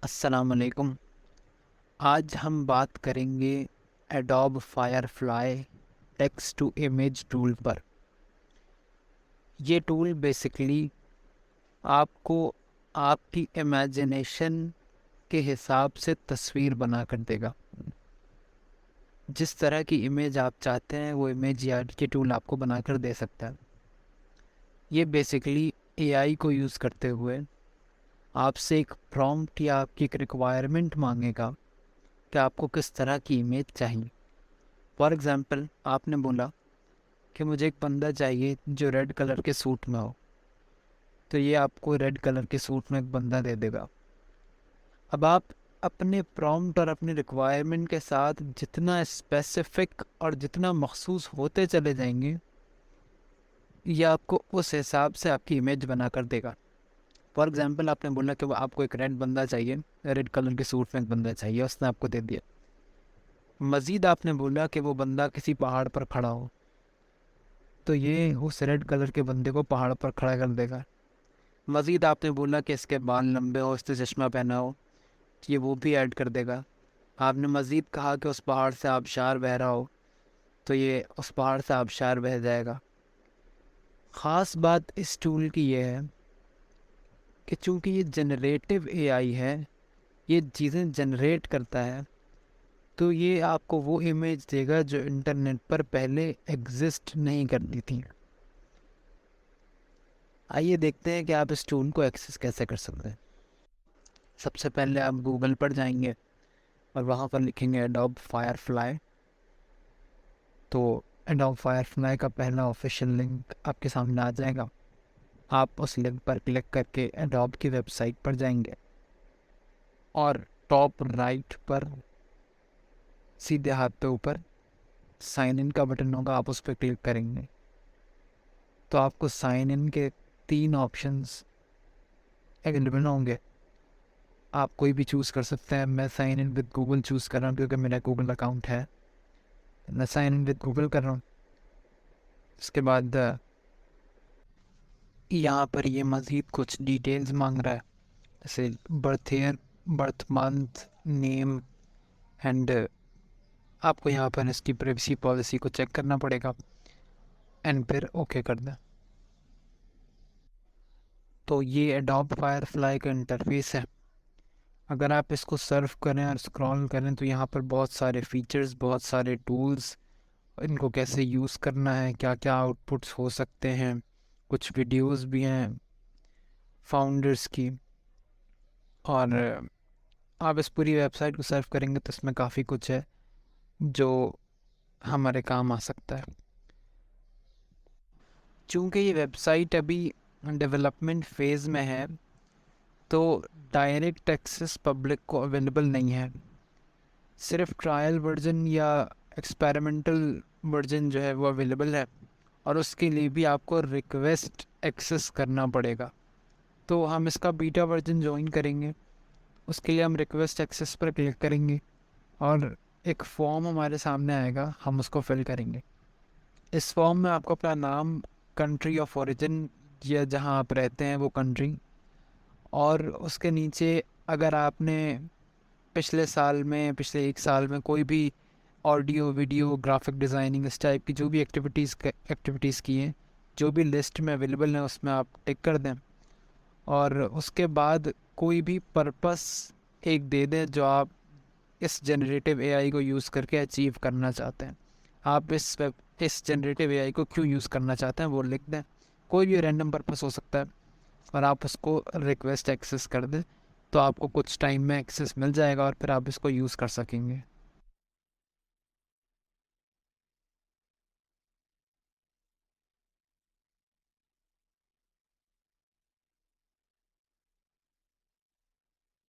अस्सलाम वालेकुम। आज हम बात करेंगे Adobe Firefly text to image tool पर। ये टूल बेसिकली आपको आपकी इमेजिनेशन के हिसाब से तस्वीर बना कर देगा। जिस तरह की इमेज आप चाहते हैं वो इमेज ये टूल आपको बना कर दे सकता है। ये बेसिकली एआई को यूज़ करते हुए आपसे एक प्रॉम्प्ट या आपकी एक रिक्वायरमेंट मांगेगा कि आपको किस तरह की इमेज चाहिए। फॉर एग्ज़ाम्पल, आपने बोला कि मुझे एक बंदा चाहिए जो रेड कलर के सूट में हो, तो ये आपको रेड कलर के सूट में एक बंदा दे देगा। अब आप अपने प्रॉम्प्ट और अपनी रिक्वायरमेंट के साथ जितना स्पेसिफिक और जितना मखसूस होते चले जाएंगे, ये आपको उस हिसाब से आपकी इमेज बना कर देगा। फॉर एग्ज़ाम्पल, आपने बोला कि वो आपको एक रेड बंदा चाहिए, रेड कलर के सूट में एक बंदा चाहिए, उसने आपको दे दिया। मज़ीद आपने बोला कि वो बंदा किसी पहाड़ पर खड़ा हो, तो ये उस रेड कलर के बंदे को पहाड़ पर खड़ा कर देगा। मज़ीद आपने बोला कि इसके बाल लंबे हो, इसने चश्मा पहना हो, तो ये वो भी ऐड कर देगा। आपने मज़ीद कहा कि उस पहाड़ से आबशार बह रहा हो, तो ये उस पहाड़ से आबशार बह जाएगा। ख़ास बात इस टूल की ये है कि चूँकि ये जनरेटिव एआई है, ये चीज़ें जनरेट करता है, तो ये आपको वो इमेज देगा जो इंटरनेट पर पहले एग्जिस्ट नहीं करती थी। आइए देखते हैं कि आप इस टूल को एक्सेस कैसे कर सकते हैं। सबसे पहले आप गूगल पर जाएंगे और वहाँ पर लिखेंगे एडोब फायरफ्लाई। तो एडोब फायरफ्लाई का पहला ऑफिशियल लिंक आपके सामने आ जाएगा। आप उस लिंक पर क्लिक करके एडोब की वेबसाइट पर जाएंगे और टॉप राइट पर सीधे हाथ पे ऊपर साइन इन का बटन होगा, आप उस पर क्लिक करेंगे तो आपको साइन इन के 3 ऑप्शंस अवेलेबल होंगे। आप कोई भी चूज़ कर सकते हैं। मैं sign in with Google choose कर रहा हूँ क्योंकि मेरा गूगल अकाउंट है। मैं साइन इन विद गूगल कर रहा हूँ। उसके बाद यहाँ पर ये मज़ीद कुछ डिटेल्स मांग रहा है, जैसे birth year, birth month, name and आपको यहाँ पर इसकी प्राइवेसी पॉलिसी को चेक करना पड़ेगा एंड फिर ओके कर दें। तो ये एडोब फायरफ्लाई का इंटरफेस है। अगर आप इसको सर्फ करें और स्क्रॉल करें तो यहाँ पर बहुत सारे फीचर्स, बहुत सारे टूल्स, इनको कैसे यूज़ करना है, क्या क्या आउटपुट्स हो सकते हैं, कुछ वीडियोस भी हैं फाउंडर्स की। और आप इस पूरी वेबसाइट को सर्फ करेंगे तो इसमें काफ़ी कुछ है जो हमारे काम आ सकता है। चूँकि ये वेबसाइट अभी डेवलपमेंट फेज़ में है तो डायरेक्ट एक्सेस पब्लिक को अवेलेबल नहीं है। सिर्फ ट्रायल वर्जन या एक्सपेरिमेंटल वर्जन जो है वो अवेलेबल है और उसके लिए भी आपको रिक्वेस्ट एक्सेस करना पड़ेगा। तो हम इसका बीटा वर्जन ज्वाइन करेंगे, उसके लिए हम रिक्वेस्ट एक्सेस पर क्लिक करेंगे और एक फॉर्म हमारे सामने आएगा, हम उसको फिल करेंगे। इस फॉर्म में आपको अपना नाम, कंट्री ऑफ ओरिजिन या जहां आप रहते हैं वो कंट्री, और उसके नीचे अगर आपने पिछले साल में, पिछले 1 साल में कोई भी ऑडियो, वीडियो, ग्राफिक डिज़ाइनिंग, इस टाइप की जो भी एक्टिविटीज़ की हैं, जो भी लिस्ट में अवेलेबल हैं उसमें आप टिक कर दें। और उसके बाद कोई भी पर्पस एक दे दें जो आप इस जनरेटिव एआई को यूज़ करके अचीव करना चाहते हैं। आप इस जनरेटिव एआई को क्यों यूज़ करना चाहते हैं वो लिख दें। कोई भी रैंडम पर्पस हो सकता है और आप उसको रिक्वेस्ट एक्सेस कर दें तो आपको कुछ टाइम में एक्सेस मिल जाएगा और फिर आप इसको यूज़ कर सकेंगे।